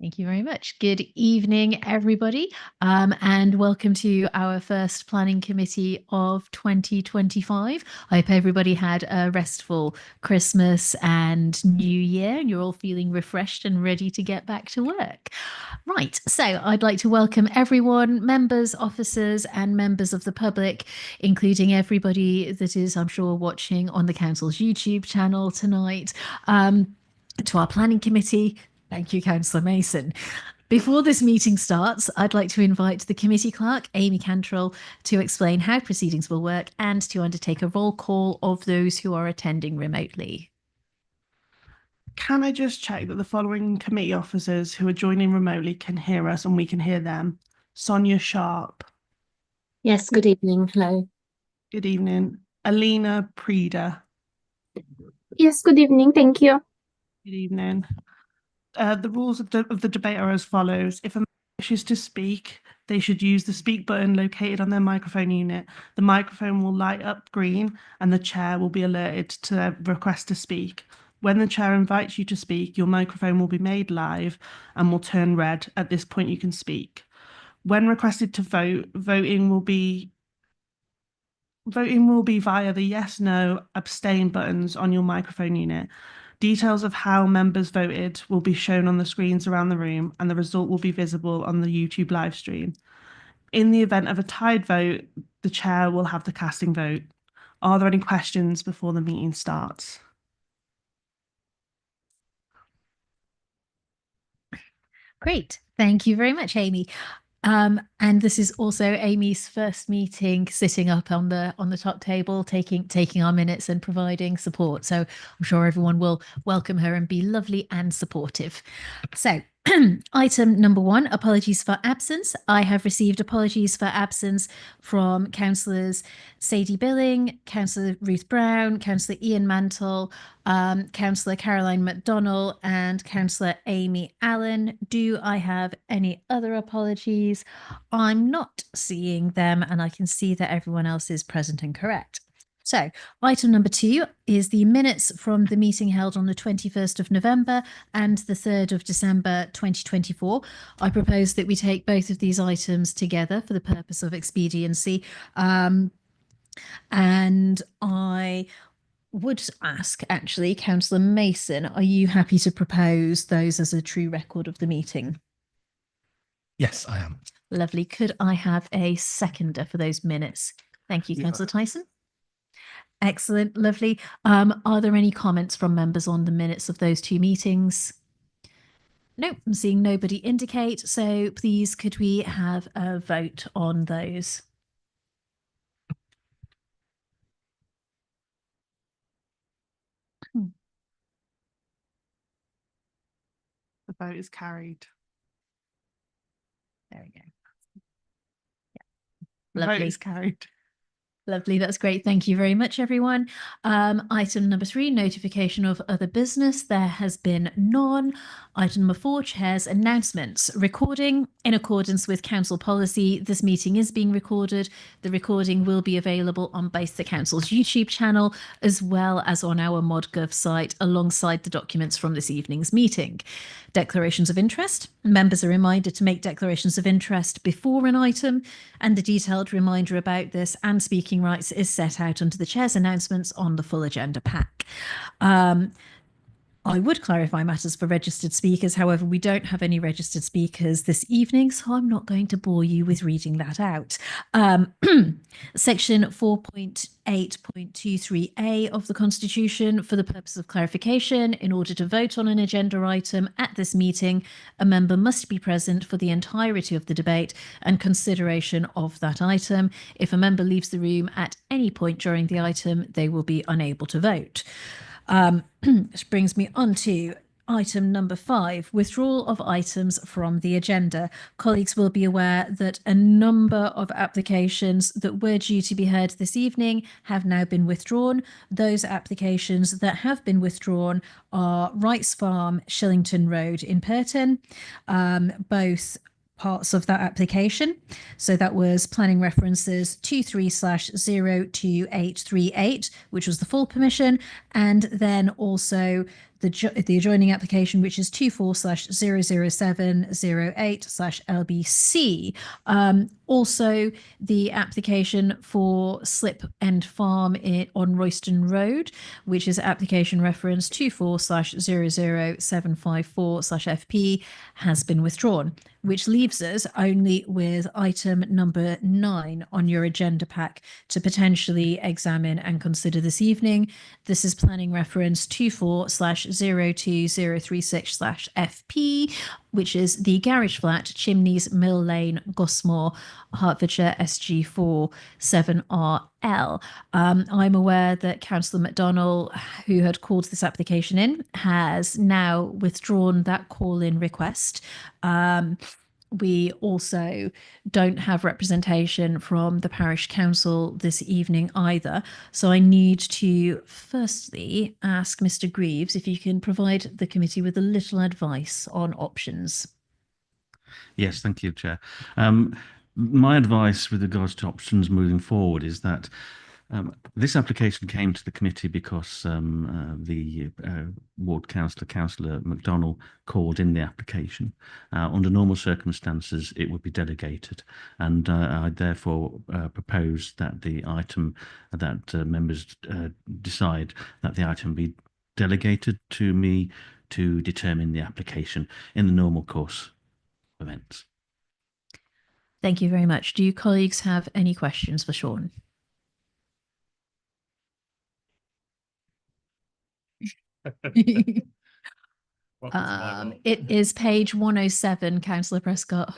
Thank you very much. Good evening, everybody, and welcome to our first planning committee of 2025. I hope everybody had a restful Christmas and New Year, and you're all feeling refreshed and ready to get back to work. Right, so I'd like to welcome everyone, members, officers, and members of the public, including everybody that is, I'm sure, watching on the council's YouTube channel tonight, to our planning committee. Thank you, Councillor Mason. Before this meeting starts, I'd like to invite the committee clerk, Amy Cantrell, to explain how proceedings will work and to undertake a roll call of those who are attending remotely. Can I just check that the following committee officers who are joining remotely can hear us and we can hear them? Sonia Sharp. Yes, good evening. Hello. Good evening. Alina Prida. Yes, good evening. Thank you. Good evening. The rules of the debate are as follows. If a member wishes to speak, they should use the speak button located on their microphone unit. The microphone will light up green and the chair will be alerted to their request to speak. When the chair invites you to speak, your microphone will be made live and will turn red. At this point, you can speak. When requested to vote, voting will be via the yes, no, abstain buttons on your microphone unit. Details of how members voted will be shown on the screens around the room and the result will be visible on the YouTube live stream. In the event of a tied vote, the chair will have the casting vote. Are there any questions before the meeting starts? Great. Thank you very much, Amy. And this is also Amy's first meeting sitting up on the top table, taking our minutes and providing support. So I'm sure everyone will welcome her and be lovely and supportive. So item number 1, apologies for absence. I have received apologies for absence from councillors Sadie Billing, Councillor Ruth Brown, Councillor Ian Mantle, Councillor Caroline McDonnell, and Councillor Amy Allen. Do I have any other apologies? I'm not seeing them, and I can see that everyone else is present and correct. So item number 2 is the minutes from the meeting held on the 21st of November and the 3rd of December 2024. I propose that we take both of these items together for the purpose of expediency. And I would ask, actually, Councillor Mason, are you happy to propose those as a true record of the meeting? Yes, I am. Lovely. Could I have a seconder for those minutes? Thank you, Councillor Tyson. Excellent, lovely. Are there any comments from members on the minutes of those 2 meetings? Nope, I'm seeing nobody indicate. So please, could we have a vote on those? The vote is carried. There we go. Yeah. The Lovely. vote is carried. Lovely, that's great. Thank you very much, everyone. Item number 3, notification of other business. There has been none. Item number 4, chair's announcements. Recording. In accordance with council policy, this meeting is being recorded. The recording will be available on both the council's YouTube channel as well as on our ModGov site alongside the documents from this evening's meeting. Declarations of interest. Members are reminded to make declarations of interest before an item, and the detailed reminder about this and speaking rights is set out under the chair's announcements on the full agenda pack. I would clarify matters for registered speakers. However, we don't have any registered speakers this evening, so I'm not going to bore you with reading that out. Section 4.8.23a of the Constitution, for the purpose of clarification, in order to vote on an agenda item at this meeting, a member must be present for the entirety of the debate and consideration of that item. If a member leaves the room at any point during the item, they will be unable to vote. This brings me on to item number 5, withdrawal of items from the agenda. Colleagues will be aware that a number of applications that were due to be heard this evening have now been withdrawn. Those applications that have been withdrawn are Wrights Farm, Shillington Road in Purton, both parts of that application. So that was planning references 23/02838, which was the full permission, and then also the adjoining application, which is 24/00708/LBC. Also, the application for Slip End Farm on Royston Road, which is application reference 24/00754/FP, has been withdrawn, which leaves us only with item number 9 on your agenda pack to potentially examine and consider this evening. This is planning reference 24/02036/FP, which is the Garage Flat, Chimneys, Mill Lane, Gosmore, Hertfordshire, SG4 7RL. I'm aware that Councillor McDonnell, who had called this application in, has now withdrawn that call-in request. We also don't have representation from the parish council this evening either. So I need to firstly ask Mr. Greaves if you can provide the committee with a little advice on options. Yes, thank you, Chair. My advice with regards to options moving forward is that this application came to the committee because the ward councillor, Councillor McDonnell, called in the application. Under normal circumstances, it would be delegated, and I therefore propose that the item that members decide that the item be delegated to me to determine the application in the normal course of events. Thank you very much. Do you colleagues have any questions for Sean? It is page 107, Councillor Prescott.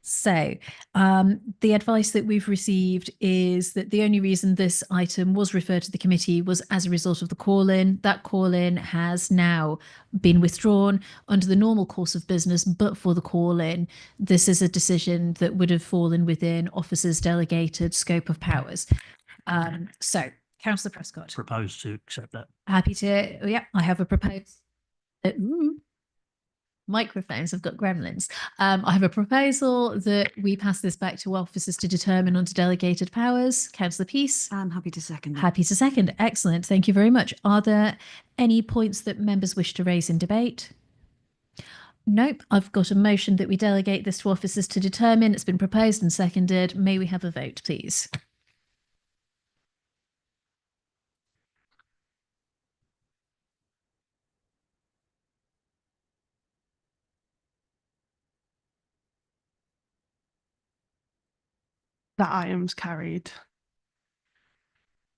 So the advice that we've received is that the only reason this item was referred to the committee was as a result of the call-in. That call-in has now been withdrawn under the normal course of business, but for the call-in, this is a decision that would have fallen within officers' delegated scope of powers. So, Councillor Prescott. Propose to accept that. Happy to, yeah, I have a proposal. Microphones have got gremlins. I have a proposal that we pass this back to officers to determine under delegated powers. Councillor Peace. I'm happy to second. Happy to second. Excellent. Thank you very much. Are there any points that members wish to raise in debate? Nope. I've got a motion that we delegate this to officers to determine. It's been proposed and seconded. May we have a vote, please? That item's carried.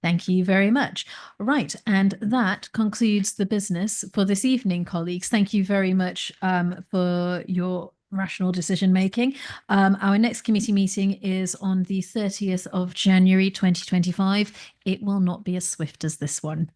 Thank you very much. Right, and that concludes the business for this evening, colleagues. Thank you very much for your rational decision making. Our next committee meeting is on the 30th of January 2025. It will not be as swift as this one.